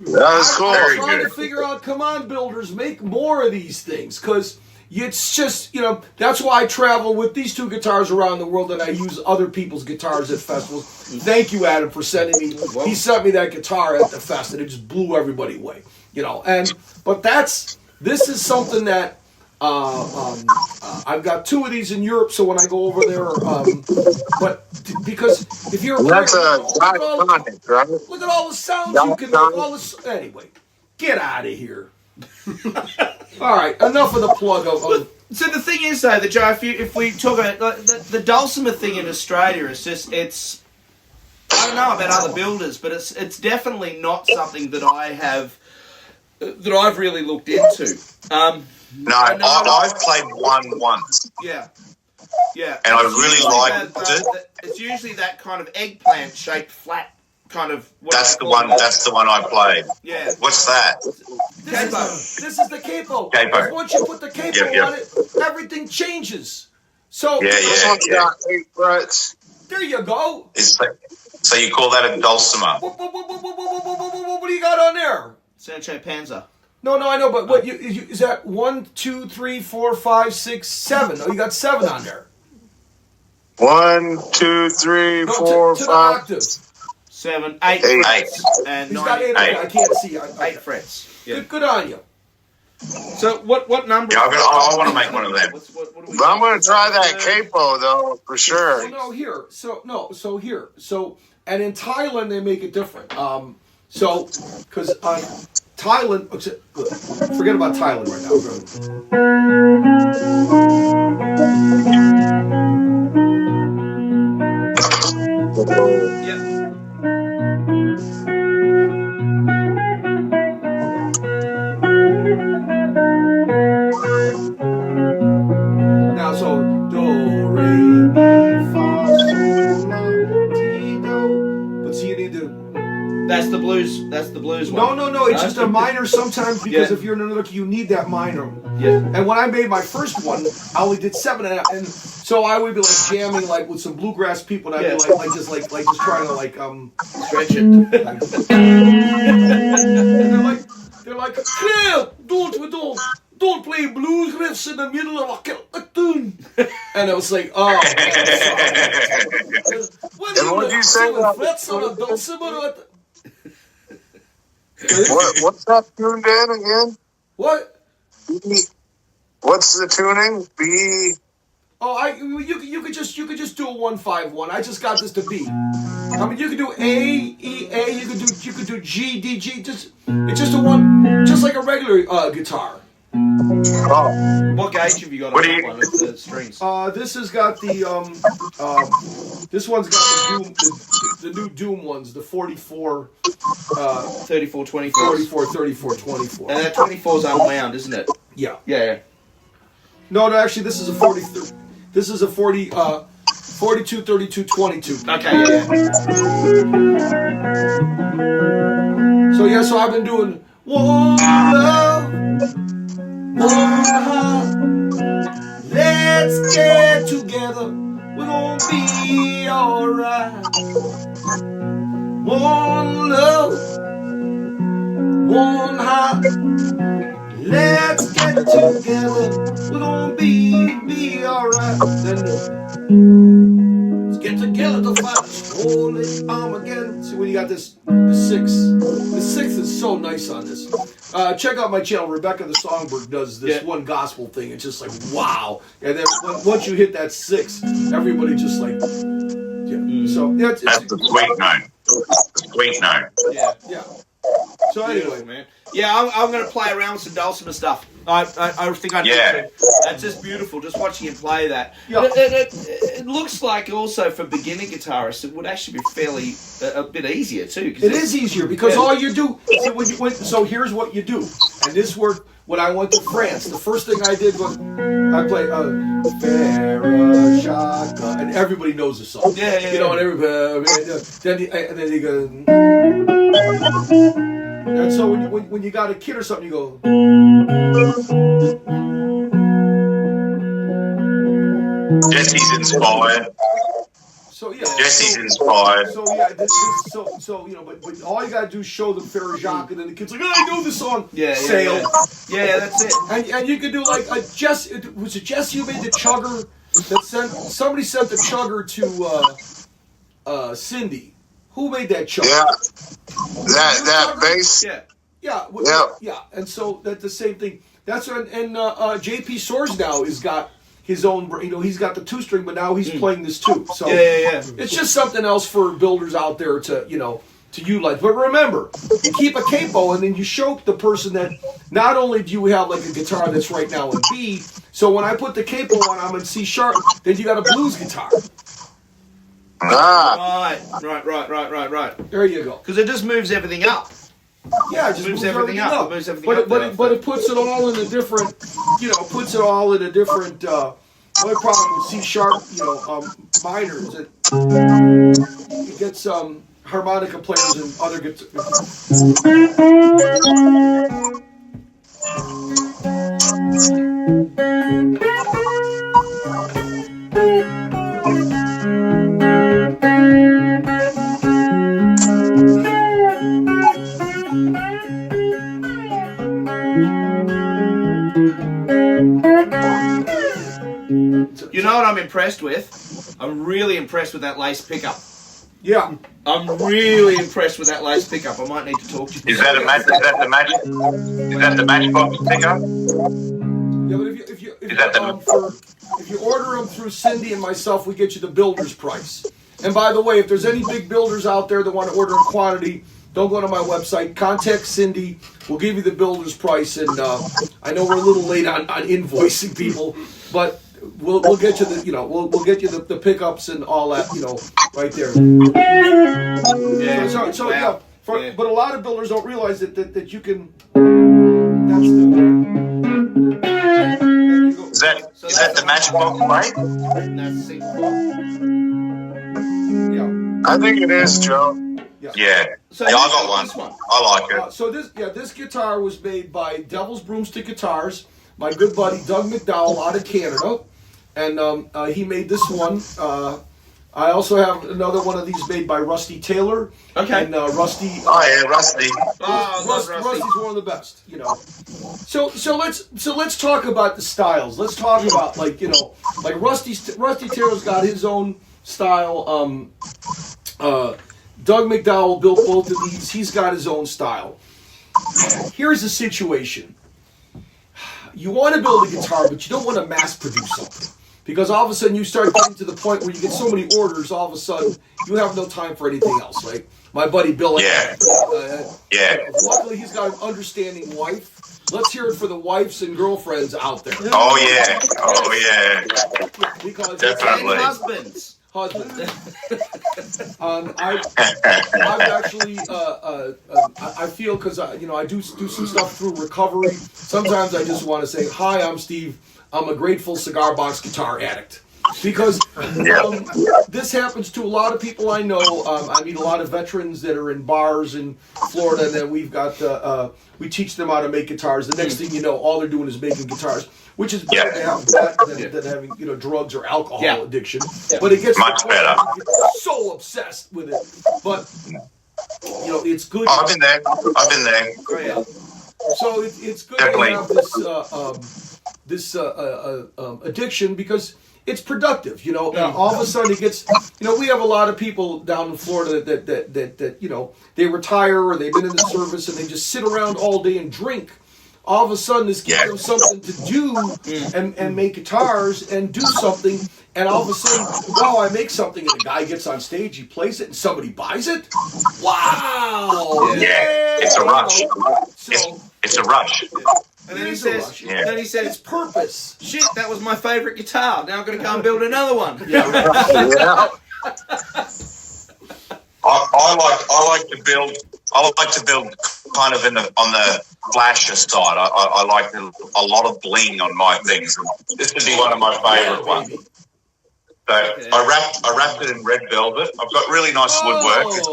That was cool. I'm trying to figure out, come on, builders, make more of these things, because it's just, that's why I travel with these two guitars around the world, and I use other people's guitars at festivals. Thank you, Adam, for sending me. He sent me that guitar at the fest, and it just blew everybody away. But this is something that I've got 2 of these in Europe, so when I go over there, but because if you're That's a look at all the sounds you can make. Anyway, get out of here. All right, enough of the plug of. So the thing is, though, that Joe, if we talk about the dulcimer thing in Australia, it's I don't know about other builders, but it's definitely not something that I've really looked into. No, I've played one once. Yeah. And I really liked it. It's usually that kind of eggplant shaped flat kind of. That's the one I played. Yeah. What's that? This is the capo. Capo. Once you put the capo on it, everything changes. So This one's got 8 frets. there you go. So you call that a dulcimer? What do you got on there? Sancho Panza. No, I know, but what is that? 1, 2, 3, 4, 5, 6, 7. Oh, you got 7 on there. 1, 2, 3, No, 4, to 5. the octave. 7, 8 8. frets. And He's 9, got 8. I can't see. 8 frets. Yeah. Good on you. So what number? Yeah, I want to make one of them. What do we But I'm got? going to try that capo, though, for sure. Well, no, here. And in Thailand they make it different. Because Thailand, forget about Thailand right now. Yeah. Now, so do, re, mi, fa, sol, la, ti, do. But see, you need to. That's the blues. That's the blues one. No. It's just a minor sometimes because Yeah. if you're in another key, you need that minor. Yeah. And when I made my first one, I only did 7 and so I would be like jamming like with some bluegrass people, and I'd be like just trying to Stretch it. they're like, Claire, don't play blues riffs in the middle of a tune. And I was like, oh. And what did you say about what's that tuned in again? What? What's the tuning? B. Oh, you could just do a 1-5-1. I just got this to B. I mean, you could do A, E, A. You could do G, D, G. It's just a one, just like a regular guitar. Oh. What gauge have you got What on do that you- one of the strings? This has got the this one's got the Doom, the new Doom ones, the 44, 34, 24. 44, 34, 24. And that 24 is unwound, isn't it? Yeah. Yeah. No, actually, this is a 40. This is a 40. 42, 32, 22. Okay, yeah. So I've been doing one love, one heart. Let's get together. We're gonna be alright. One love, one heart. Let's get together. We're gonna be alright. Let's get together to fight this holy Armageddon. See when you got this, the 6. The 6 is so nice on this. Check out my channel. Rebecca the Songbird does this one gospel thing. It's just like wow. And then once you hit that 6, everybody just like yeah. So yeah, That's the sweet note. The sweet note. yeah. So anyway, Beautiful, man. Yeah, I'm going to play around with some dulcimer stuff. I think I need to. That's just beautiful, just watching him play that. Yeah. It looks like also for beginner guitarists, it would actually be fairly a bit easier too. it is easier because all you do. So here's what you do, and this worked when I went to France. The first thing I did was I played Farah Shaka, and everybody knows the song. Yeah. You know, and everybody. Then you go. And so when you got a kid or something, you go. Jesse's inspired. So yeah. Jesse's inspired. So yeah, so you know, but all you gotta do is show them Farah Jacques, and then the kid's like, oh, I know this song. Sail. Yeah, that's it. And you could do like a Jesse. Was it Jesse who made the chugger? Somebody sent the chugger to Cindy. Who made that chugger? Yeah. That bass. Yeah. And so that's the same thing. That's and JP Soares now has got his own. You know, he's got the 2-string, but now he's playing this too. So it's just something else for builders out there to utilize. But remember, you keep a capo, and then you show the person that not only do you have like a guitar that's right now in B. So when I put the capo on, I'm in C sharp. Then you got a blues guitar. Right. There you go. Because it just moves everything up. Yeah, it just moves everything up. Moves everything up. But it puts it all in a different, only problem with C sharp, minor is it gets harmonica players and other guitars. You know what I'm impressed with? I'm really impressed with that lace pickup. Yeah. I'm really impressed with that lace pickup. I might need to talk to you. Is that the Matchbox pickup? Yeah, but if you order them through Cindy and myself, we get you the builder's price. And by the way, if there's any big builders out there that want to order in quantity, don't go to my website. Contact Cindy. We'll give you the builder's price. And I know we're a little late on invoicing people, but we'll get you we'll get you the pickups and all that right there. Yeah. But a lot of builders don't realize that you can. Is that the Matchbox, right? That's C. Yeah. I think it is, Joe. Yeah. So I got one. I like it. So this guitar was made by Devil's Broomstick Guitars, my good buddy Doug McDowell out of Canada, and he made this one. I also have another one of these made by Rusty Taylor. Okay. And Rusty. Rusty. Rusty's one of the best, So let's talk about the styles. Let's talk about like Rusty Taylor's got his own style. Doug McDowell built both of these. He's got his own style. Here's the situation. You want to build a guitar, but you don't want to mass produce something. Because all of a sudden you start getting to the point where you get so many orders, all of a sudden you have no time for anything else, right? My buddy Bill. Luckily he's got an understanding wife. Let's hear it for the wives and girlfriends out there. Oh yeah. Because Definitely. Husbands. I've actually, I feel because I do some stuff through recovery. Sometimes I just want to say, hi, I'm Steve. I'm a grateful cigar box guitar addict. Because this happens to a lot of people I know. I meet a lot of veterans that are in bars in Florida, and then we've got we teach them how to make guitars. The next thing you know, all they're doing is making guitars, which is better to have that than having drugs or alcohol addiction. Yeah. But it gets much better. You get so obsessed with it, but it's good. I've been there. Oh, yeah. So it's good Definitely. to have this addiction because it's productive. All of a sudden it gets. We have a lot of people down in Florida that they retire or they've been in the service and they just sit around all day and drink. All of a sudden this gives them something to do and make guitars and do something. And all of a sudden, wow, I make something, and a guy gets on stage, he plays it, and somebody buys it? Wow! Yeah. It's a rush. So It's a rush. And then it he is a says, rush. Yeah. then he said, it's purpose. Shit, that was my favourite guitar. Now I'm going to go and build another one. yeah, right. Yeah. I like to build. I like to build kind of on the flasher side. I like a lot of bling on my things. This would be one of my favourite ones. So I wrapped it in red velvet. I've got really nice woodwork. It's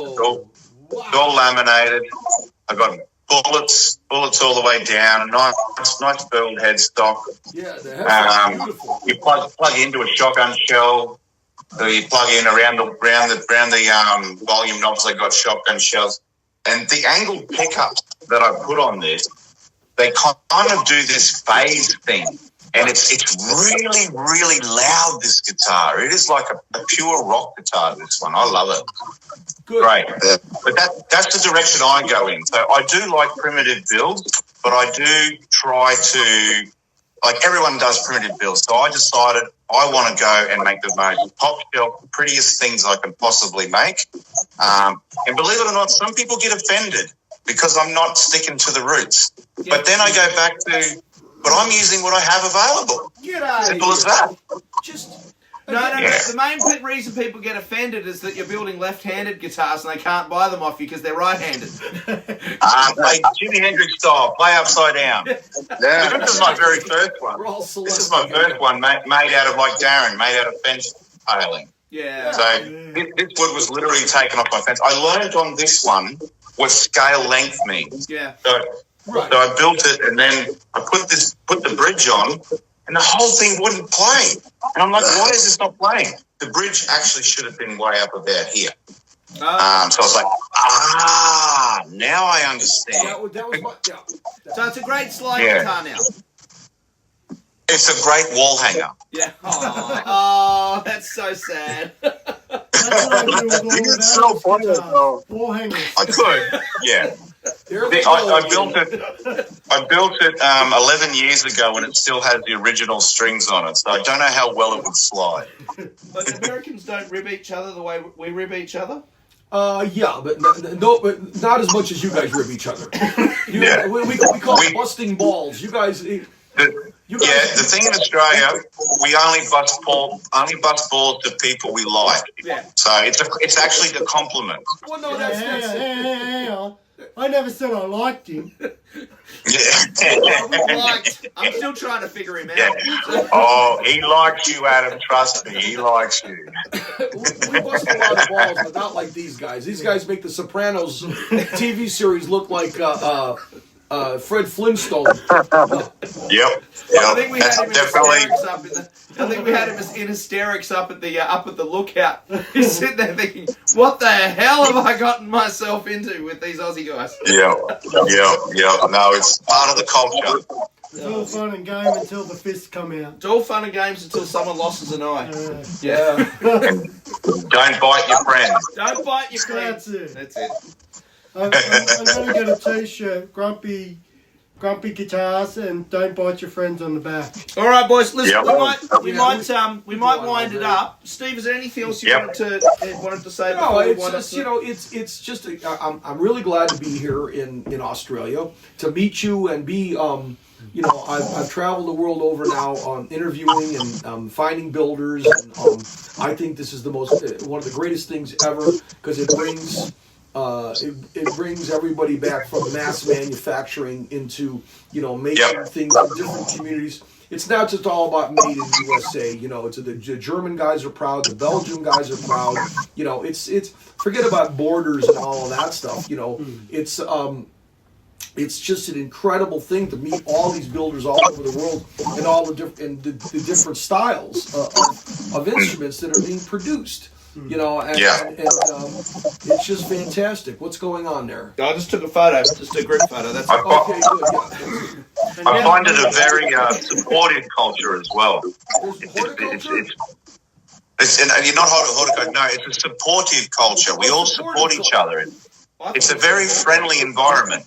all laminated. I've got bullets all the way down. Nice filled headstock. Yeah, the headstock's beautiful. You plug into a shotgun shell. So you plug in around the volume knobs. They got shotgun shells, and the angled pickups that I put on this, they kind of do this phase thing, and it's really really loud. This guitar, it is like a pure rock guitar. This one, I love it. Good. Great, but that's the direction I go in. So I do like primitive builds, but I do try to, like everyone does primitive builds. So I decided I want to go and make the most top shelf, prettiest things I can possibly make. And believe it or not, some people get offended because I'm not sticking to the roots. Yeah. But then I go back to, but I'm using what I have available. Get out of Simple here. as that. Just No. The main reason people get offended is that you're building left-handed guitars and they can't buy them off you because they're right-handed. Play Jimi Hendrix style, play upside down. Yeah. This is my very first one. we're all This is my first one made out of, like Darren, made out of fence paling. Yeah. So this wood was literally taken off my fence. I learned on this one what scale length means. Yeah. So, Right. so I built it, and then I put the bridge on, and the whole thing wouldn't play. And I'm like, why is this not playing? The bridge actually should have been way up about here. So I was like, now I understand. That was my, yeah. So it's a great slide Yeah. guitar now. It's a great wall hanger. Yeah. Oh, that's so sad. That's what I do with all You the can still Alex play it, guitars. though. Wall hangers. I could, yeah. There we I go. built it. I built it 11 years ago, and it still has the original strings on it. So I don't know how well it would slide. But Americans don't rib each other the way we rib each other. Yeah, but but not as much as you guys rib each other. Yeah. We call it busting balls. You guys. The thing in Australia, we only bust balls to people we like. Yeah. So it's actually the compliment. Well, no, Hey, I never said I liked him. Yeah. I'm still trying to figure him out. Yeah. Oh, he likes you, Adam. Trust me, he likes you. we bust a lot of balls, but not like these guys. These guys make the Sopranos TV series look like Fred Flintstone. Yep. I think we had him in Definitely. hysterics up in the. I think we had him in hysterics up at the lookout. He's sitting there thinking, "What the hell have I gotten myself into with these Aussie guys?" Yeah. No, it's part of the culture. It's all fun and game until the fists come out. It's all fun and games until someone loses an eye. Yeah. And don't bite your friends. Don't bite your friends. That's it. That's it. I'm going to get a T-shirt, grumpy guitars, and don't bite your friends on the back. All right, boys. Listen, Yep. we might wind it up. Steve, is there anything else you wanted to say? No, before we it's wind just, up? it's just. I'm really glad to be here in Australia to meet you and be. I've traveled the world over now, interviewing and finding builders, and I think this is the most one of the greatest things ever because it brings. It brings everybody back from mass manufacturing into making things in different communities. It's not just all about made in USA. The German guys are proud, the Belgian guys are proud. It's forget about borders and all of that stuff. It's just an incredible thing to meet all these builders all over the world and all the different styles of instruments that are being produced. And it's just fantastic. What's going on there? I just took a photo, just a group photo. That's Okay, good. Yeah. I find it a very supportive culture as well. There's horticulture? You're not horticulture. No, it's a supportive culture. We all support each other. It's a very friendly environment.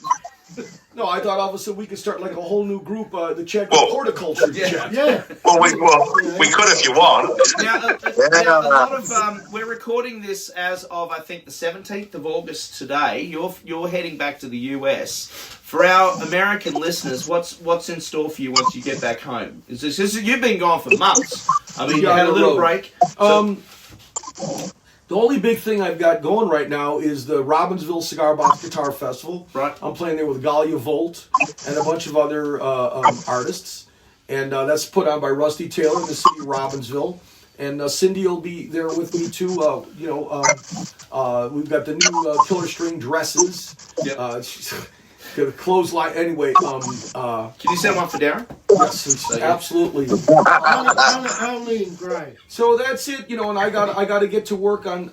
No, I thought all of a sudden we could start like a whole new group, the Czech horticulture. Yeah. Well, we could if you want. Now, a lot of we're recording this as of I think the 17th of August today. You're heading back to the US. For our American listeners, what's in store for you once you get back home? Is this you've been gone for months? I mean, you had a little break. The only big thing I've got going right now is the Robbinsville Cigar Box Guitar Festival. Right. I'm playing there with Galia Volt and a bunch of other artists. And that's put on by Rusty Taylor in the city of Robbinsville. And Cindy will be there with me too. We've got the new Killer String dresses. Yep. The clothesline. Anyway, Can you send one for Darren? yes, absolutely. Only in grey. So that's it, and I got to get to work on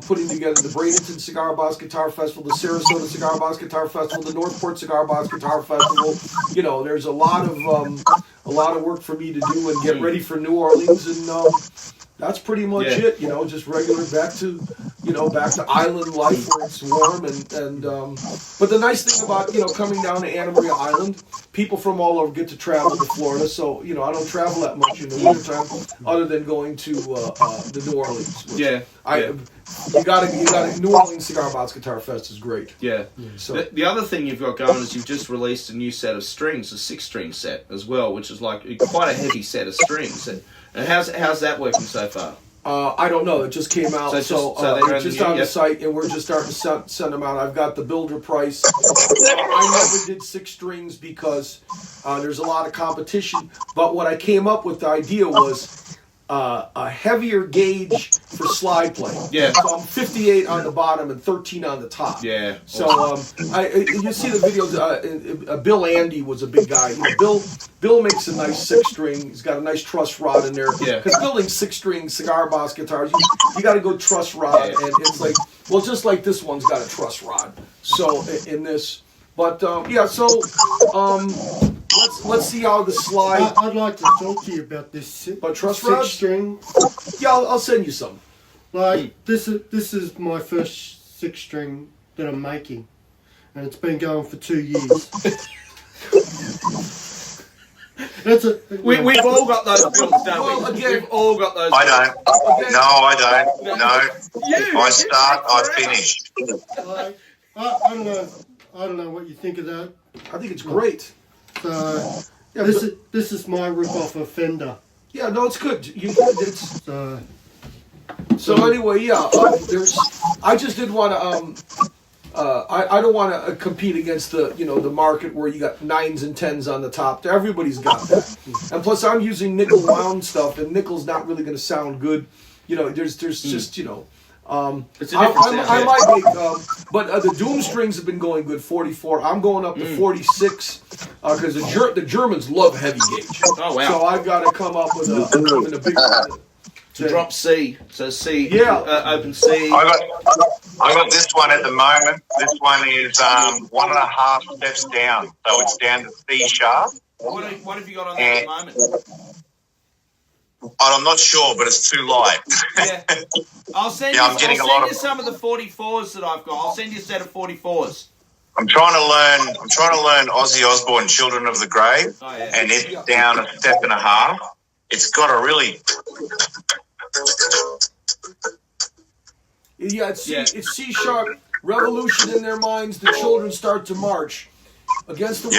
putting together the Bradenton Cigar Box Guitar Festival, the Sarasota Cigar Box Guitar Festival, the Northport Cigar Box Guitar Festival. There's a lot of work for me to do and get ready for New Orleans, and that's pretty much it. Just regular back to island life where it's warm and but the nice thing about coming down to Anna Maria Island, people from all over get to travel to Florida. So I don't travel that much in the wintertime other than going to the New Orleans. You got New Orleans Cigar Box Guitar Fest is great. Yeah. So The other thing you've got going is you've just released a new set of strings, a 6-string set as well, which is like quite a heavy set of strings. And how's that working so far? I don't know. It just came out, So we're just on the site, and we're just starting to send them out. I've got the builder price. I never did 6 strings because there's a lot of competition. But what I came up with, the idea was a heavier gauge for slide playing. Yeah. So I'm 58 on the bottom and 13 on the top. Yeah. So you see the videos. Bill Andy was a big guy. Bill makes a nice 6-string. He's got a nice truss rod in there. Yeah. Because building 6-string cigar box guitars, you got to go truss rod, and it's like, well, just like this one's got a truss rod. So in this, but let's see how the slide. I'd like to talk to you about this. But truss rods? 6-string. Yeah, I'll send you some. This is my first 6-string that I'm making, and it's been going for 2 years. We've all got those builds, don't we? Well, again, We've all got those. I don't. No, I don't. No. You. I start, I finish. I don't know what you think of that. I think it's great. So this is my rip-off of Fender. Yeah, no, it's good. It's So anyway, I just did want to. I don't want to compete against the market where you got 9s and 10s on the top. Everybody's got that, and plus I'm using nickel wound stuff, and nickel's not really going to sound good. There's just It's a different I might make, but the Doom strings have been going good 44. I'm going up to 46 because the Germans love heavy gauge. Oh wow! So I've got to come up with a big one. To drop C, so C, open C. I got this one at the moment. This one is 1.5 steps down, so it's down to C sharp. What have you got on there at the moment? I'm not sure, but it's too light. Yeah. I'll send I'm getting you some of the 44s that I've got. I'll send you a set of 44s. I'm trying to learn Ozzy Osbourne, Children of the Grave, and it's down 1.5 steps. It's got a really it's C sharp. Revolution in their minds. The children start to march against the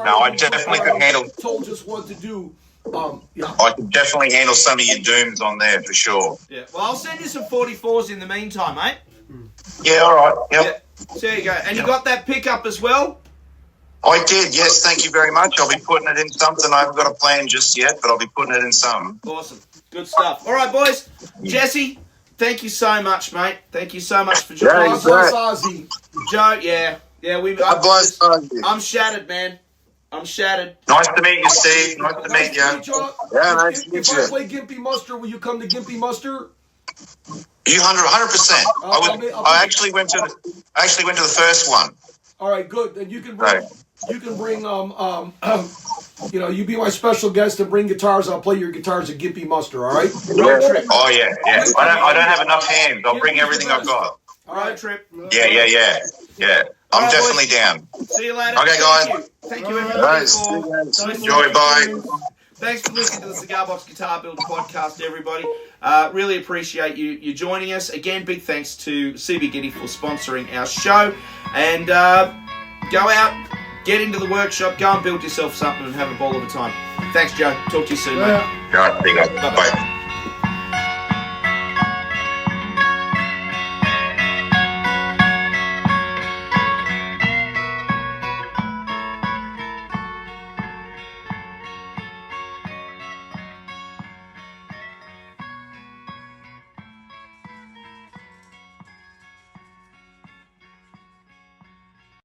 No, I definitely could handle. Told just what to do. I could definitely handle some of your dooms on there for sure. Yeah. Well, I'll send you some 44s in the meantime, mate. Yeah, all right. Yep. Yeah. So there you go. And you got that pickup as well? I did, yes, thank you very much. I'll be putting it in something. I haven't got a plan just yet, but I'll be putting it in something. Awesome. Good stuff. All right, boys. Jesse, thank you so much, mate. Thank you so much for joining us. Ozzy. Joe, yeah. I'm shattered, man. I'm shattered. Nice to meet you, Steve. Nice to meet you. Yeah, nice to meet If you. I play Gimpy Muster, will you come to Gimpy Muster? You 100%. I actually went to the first one. All right, good. Then you can bring you be my special guest and bring guitars. I'll play your guitars at Gimpy Muster. All right. Road trip. Oh yeah. I don't have enough hands. I'll bring everything I've got. Road trip. Yeah. I'm Alright, definitely boys. down. See you later. Okay, Thank guys. you. Thank you, Alright. everybody. Nice. For Enjoy. Bye. Thanks for listening to the Cigar Box Guitar Builder podcast, everybody. Really appreciate you joining us. Again, big thanks to CBG for sponsoring our show. And go out, get into the workshop, go and build yourself something and have a ball of a time. Thanks, Joe. Talk to you soon, mate. Yeah. All right, see you guys. Bye-bye. Bye.